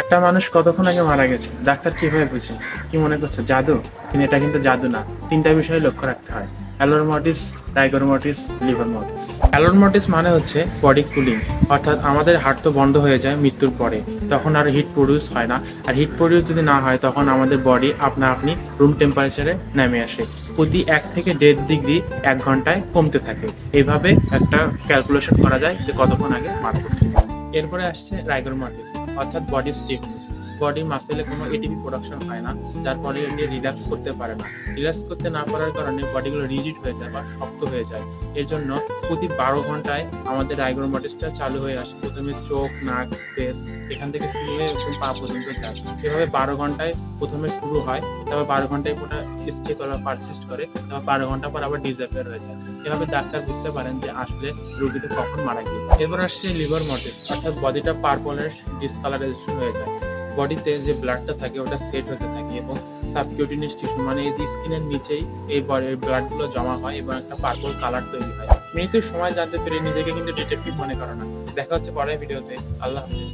একটা মানুষ কতক্ষণ আগে মারা গেছে, ডাক্তার কিভাবে বুঝে? কি মনে করছে জাদু? কিন্তু এটা কিন্তু জাদু না। তিনটা বিষয় লক্ষ্য রাখতে হয়: অ্যালোর mortis, rigor mortis, livor mortis. অ্যালোর মর্টিস মানে হচ্ছে বডি কুলিং, অর্থাৎ আমাদের হার্ট তো বন্ধ হয়ে যায় মৃত্যুর পরে, তখন আর হিট প্রডিউস হয় না। আর হিট প্রডিউস যদি না হয় তখন আমাদের বডি আপনা আপনি রুম টেম্পারেচারে নেমে আসে। প্রতি 1 থেকে 1.5 ডিগ্রি 1 ঘন্টায় কমতে থাকে। এইভাবে একটা ক্যালকুলেশন করা যায় যে কতক্ষণ আগে মারা গেছে। এরপরে আসছে রাইগর মর্টিস, অর্থাৎ বডি স্টিফনেস। বডি মাসেলে কোনো এটিপি প্রোডাকশন হয় না, যার ফলে এটি রিল্যাক্স করতে পারে না। রিল্যাক্স করতে না পারার কারণে বডিগুলো রিজিড হয়ে যায় বা শক্ত হয়ে যায়। এর জন্য প্রতি 12 ঘন্টায় আমাদের রাইগর মর্টিসটা চালু হয়ে আসে। প্রথমে চোখ, নাক, ফেস, এখান থেকে শুরু হয়ে একদম পা পর্যন্ত যায়। এভাবে 12 ঘন্টায় প্রথমে শুরু হয়, তারপর 12 ঘন্টায় পুরো স্টে করা পারসিস্ট করে, তারপর 12 ঘন্টা পর আবার ডিসঅ্যাপিয়ার হয়ে যায়। এভাবে ডাক্তার বুঝতে পারেন যে আসলে রোগীটা কখন মারা গিয়েছে। এরপর আসছে লিভার মর্টিস, অর্থাৎ বডিটা পার্পলের ডিসকালারাইজেশন হয়ে যায়। বডিতে যে ব্লাডটা থাকে ওটা সেট হতে থাকে এবং সাবকিউটিনিয়াস টিস্যু মানে এই যে স্কিনের নিচেই এই ব্লাডগুলো জমা হয় এবং একটা পার্পল কালার তৈরি হয়। মৃত্যুর সময় জানতে পেরে নিজেকে কিন্তু ডিটেকটিভ মনে করে না। দেখা হচ্ছে পরের ভিডিওতে। আল্লাহ হাফিজ।